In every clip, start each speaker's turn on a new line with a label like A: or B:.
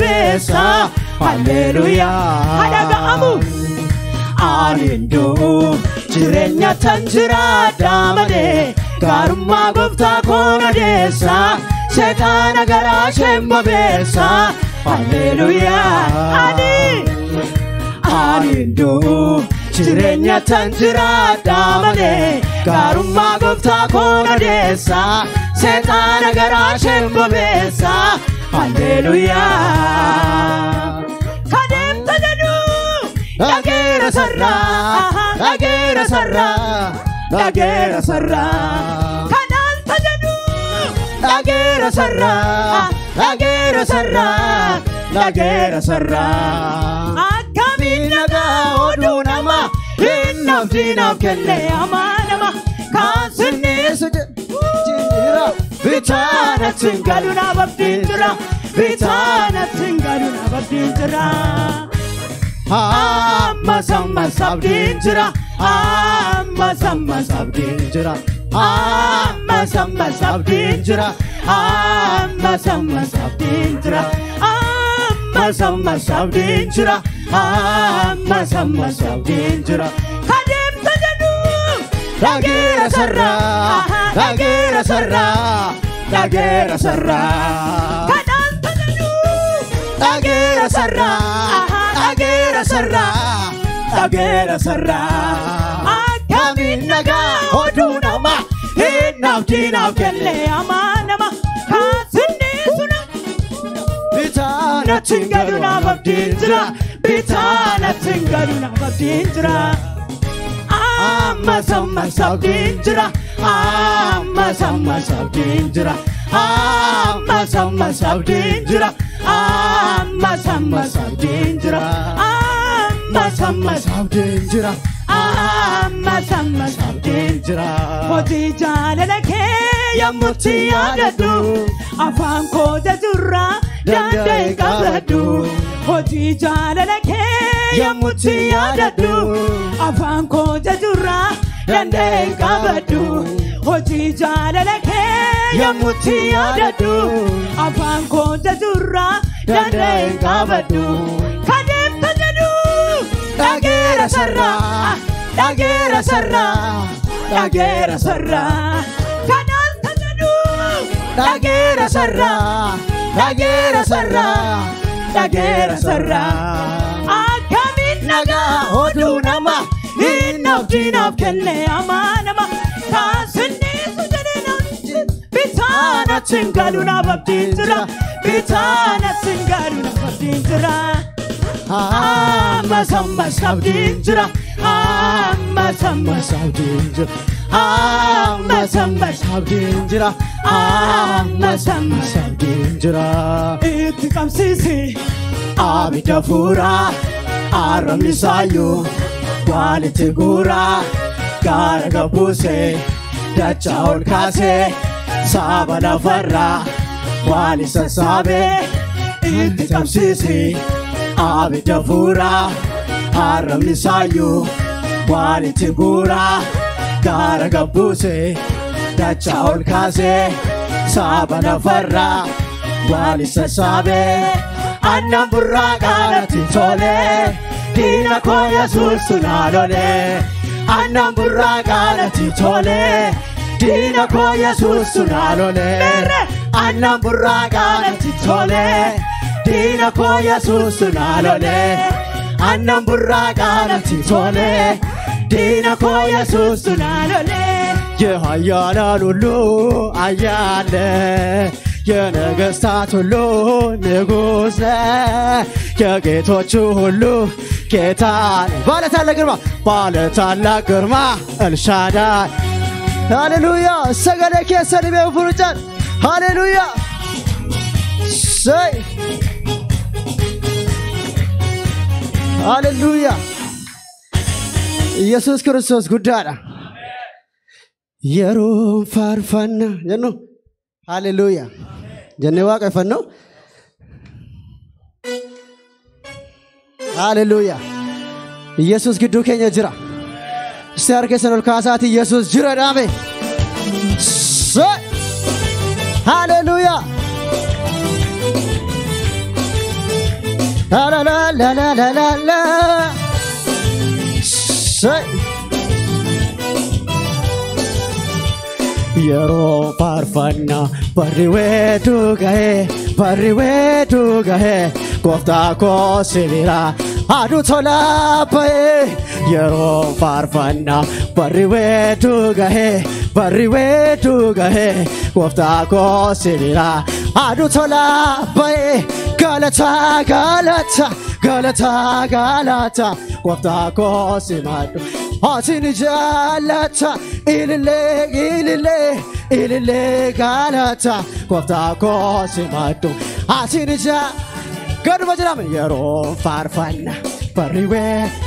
A: besa hallelujah hadaga amu anindu jirenya tanjira damane karma gofta kona desa setana gara shemba besa hallelujah anindu jirenya tanjira damane karma gofta kona desa setana gara shemba besa hallelujah kadem tajadu dagera sarra kadal tajadu dagera sarra akaminaga odunama innafdinaf kelle amanama kansini sujira bitana tingaluna babdinjira bitana tingaluna babdinjira amma samma sabdinjira amma samma sabdinjira amma samma sabdinjira amma samma sabdinjira amma samma sabdinjira amma samma sabdinjira kadem tajadu dagera sarra kadal tajadu dagera sarra akaminaga odunama innafdinaf kelle amanama kasini suna bitana tingaluna babdinjira amma samma sabdinjira amma samma sabdinjira amma samma sabdinjira amma samma sabdinjira amma samma sabdinjira amma samma sabdinjira hoti jalalake yamutti yadadu afan ko jazurra dande qabadu hoti jalalake yamutti yadadu afan ko jazurra dande qabadu hoti jalalake yamutti yadadu afan ko jazurra dande qabadu kadem tajadu dagera sarra kadal tajadu dagera sarra akaminaga odunama innafdinaf kelle amanama kasini sujadena bitana tingaluna babdinjira amma samma sabdinjira amma samma sabdinjira amma samma sabdinjira amma samma sabdinjira itqamsisi abidafura aramisayu walitigura garagabuse dachaul kase sabala farra walisasabe itqamsisi abidafura aramisayu walitigura garagabuse dachaul kase sabala farra walisasabe annam burra galati tole dina ko yesus sunalole annam burra galati tole dina ko yesus sunalole annam burra galati tole dina ko yesus sunalole annam burra galati tole dina ko yesus sunalole የኃያላን ሁሉ አያለ የነገስታት ሁሉ ንጉሥ የጌቶቹ ሁሉ ጌታ ባለ ታላቅ ግርማ ኤልሻዳይ ሃሌሉያ ሰገደከ ሰልቤው ፍሩጫን ሃሌሉያ ሰይ ሃሌሉያ ኢየሱስ ክርስቶስ ጉዳና የሮም ፋርፋና ጀኖ ሃሌሉያ ጀነዋ ቀፈኖ ሃሌሉያ ኢየሱስ ግዱ ከኛ ጅራ ስተርከሰኖል ካሳት ኢየሱስ ጅራ ዳሜ ሃሌሉያ La la la la la la la la. Say. Yero parfanna pariwetu gahe kofta ko sivira adu thola pae yero parfanna pariwetu gahe kofta ko sivira adu thola pae galata kofta ko simadu Asini jalata ilile galata kofta ko simatu asini gadu majarame yero farfana pariwe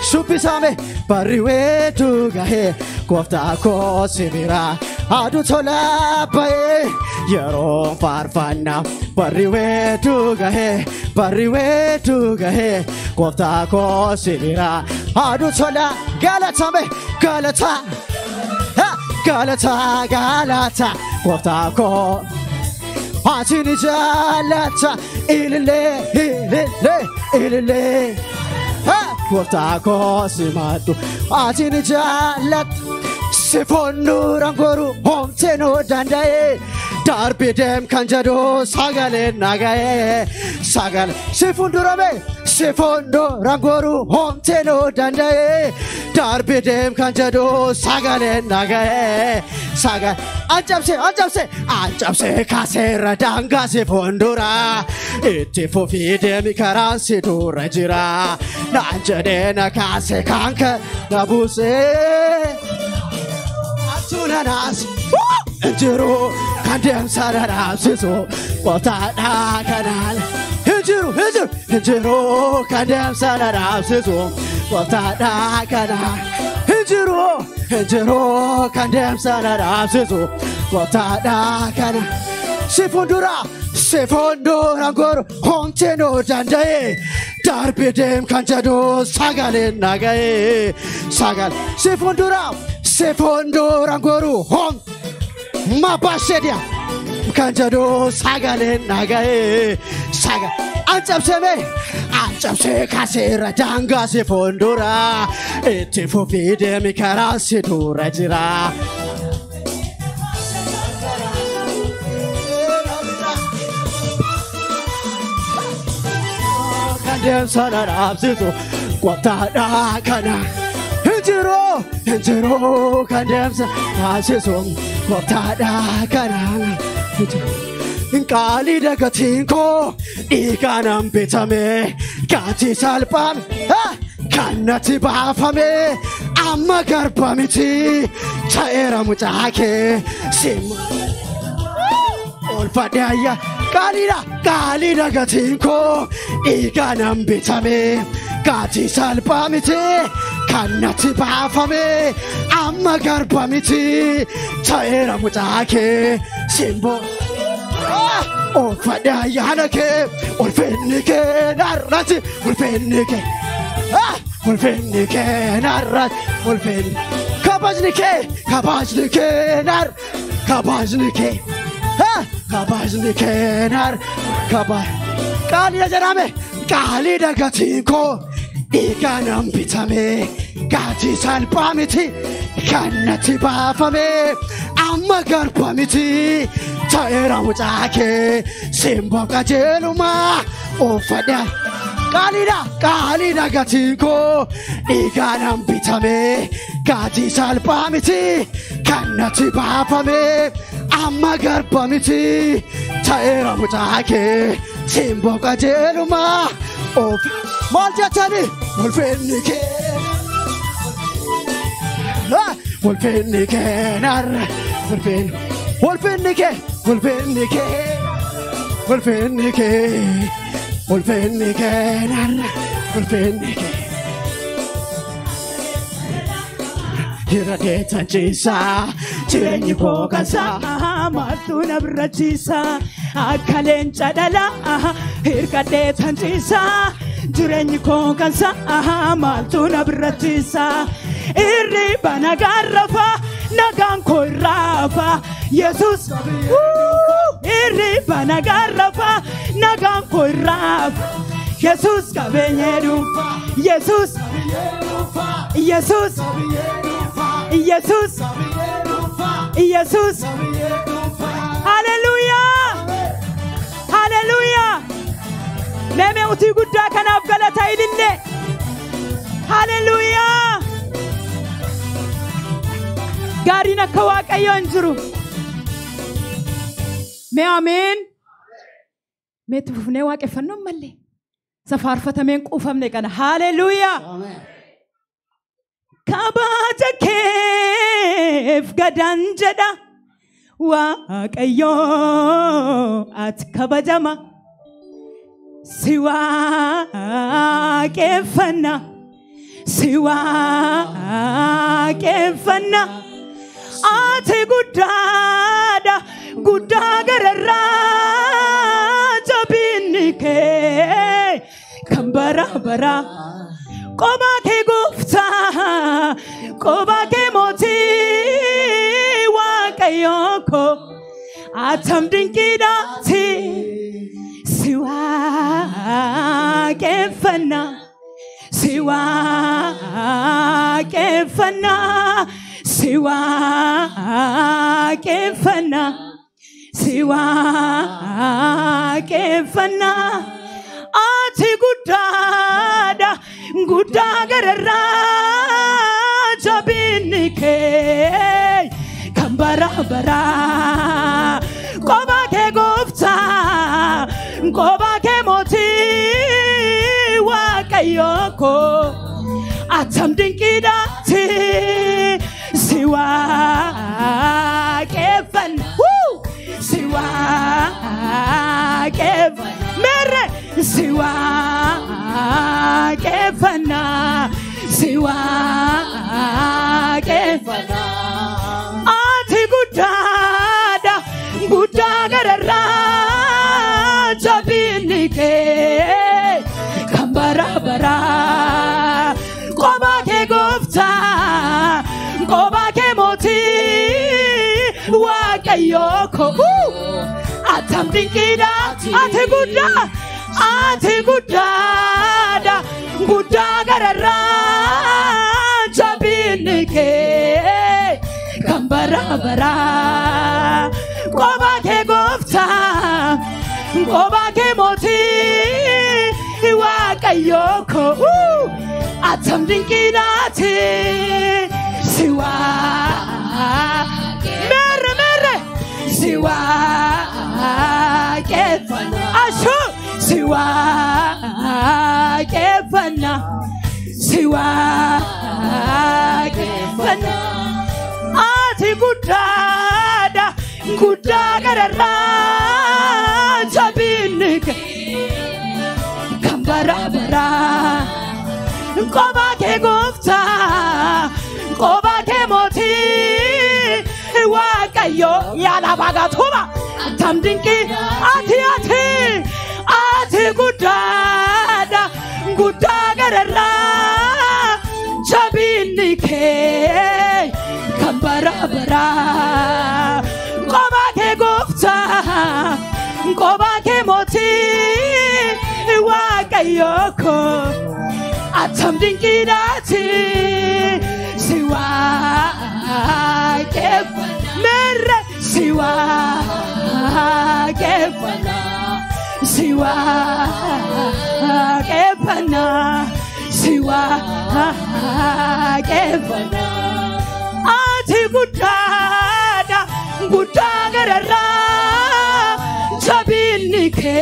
A: supisame pariwe tu gahe kofta ko simira adu thola pae yero farfana pariwe tu gahe kofta ko simira adu thola galata kofta ko asini jalata ilile kofta ko simatu asini jalata sefonnu rangoru homteno dandae darbidem kanjado sagale nagae sagal sefondurabe sefondo rangoru homteno dandae darbidem kanjado sagale nagae sagal anjabse kasera danga sefondura itti fofidem karansi durajira nanjade nakase kanka nabuse Sunanas, Jiro, Kandem Saranas, so what I canal. Jiro, Kandem Saranas, so what I canal. Jiro, Kandem Saranas, so what I canal. Sefondura Gor, Honteno Dandae, Darbidem Kanjado, Sagale Nagae, Sagal, Sefondura Goru, Hom Mabashedia, Kanjado, Sagale Nagae, Saga, Anjabse Kasera Danga Sefondura, Etifofide Mikarasi to Rajira. Kandem Sarabsiso, Quatada Kana. Jiro, Kandem Sarabsiso, Quatada Kana. Kali da Gatinko, Ikanam Pitame, Kati Salpam, Kanati Bafame, Amagar Pamiti, Taera Mutake, Sim. All Padaya, Kali da Gatinko, Ikanam Pitame, Kati Salpamiti, Kanati Bafame, Amagar Pamiti, Taera Mutake, Simbo. Oh, Fadaya Hanake, or Fenike, Narrati, or Fenike, Narrat, or Fen Kabajnike, Nar, Kabajnike, Nar, Kali Jarame, Kali da Gatiko, Ikanam Pitame, Gati San Pamiti, Kanati Bafame, Amagar Pamiti. Taera Mutake, Simba Gajeluma, O Fada, Kalida Gatiko, Iganam Pitame, Gati Salpamiti, Kanati Papame, Amagar Pamiti, Taera Mutake, Simba Gajeluma, O Montatani, Wolfenike, Wolfenike, Hirate Tanchisa, Chireni Kokansa, Matuna Brachisa, Akalen Chadala, Hirkate Tanchisa, Chireni Kokansa, Matuna Brachisa, Iribana Garrafa, Nagan Koirafa, Jesus, Iribana Garrafa, Nagan Koirafa,
B: Jesus kabenyedu Jesus Jesus Jesus Jesus Hallelujah Hallelujah Neme uti gudda kanaf galata idinne Hallelujah Garina kawaqayyo injiru Me amen Me tufne waaqeffanno malle safarfatameen qufamne kana Hallelujah Amen Kabaja kef gadan jada waaqayyo at kabajama siwa kefana ate gudada gudagarara jabinike kambara bara Koba ke gufta Koba ke moti Wakayoko Atam dinkidati Siwa kefana Siwa kefana Siwa kefana Siwa kefana Ati gudada Gudagarara Jabinike Kambara bara Koba ke gufta Koba ke moti Wakayoko Atam dinkidati Siwa kefan Siwa kefan Mere Siwa kefana Siwa kefana Ati gudada Gudagarara Jabinike Kambara bara Koba ke gufta Koba ke moti Wakayoko Atam dinkidati Ate gudada Gudagarara Jabinike Kambara bara Koba ke gufta Koba ke moti Wakayoko Atam dinkidati Siwa Mere Siwa kefana Ashu Siwa kefana Ati gudada Gudagarara Jabinike Kambara bara Koba ke gufta Koba ke moti Wakayo Yala bagatuba Tamdinki Ati gudada Gudagarara Jabinike Kambara bara Koba ke gufta Koba ke moti Wakayoko Atam dinkidati Siwa kefana Mere Siwa kefana Siwa kefana Ati gudada Gudagarara Jabinike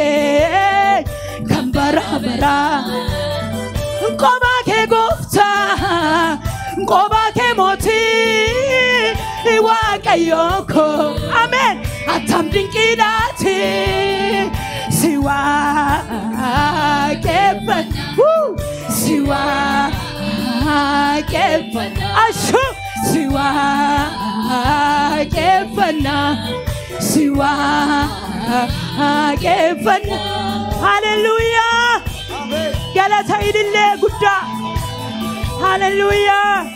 B: Kambara bara Koba ke gufta Koba ke moti Wakayoko Amen Atam dinkidati Siwa kefana Siwa kefana Ashu Siwa kefana Hallelujah Galata idille gudda Hallelujah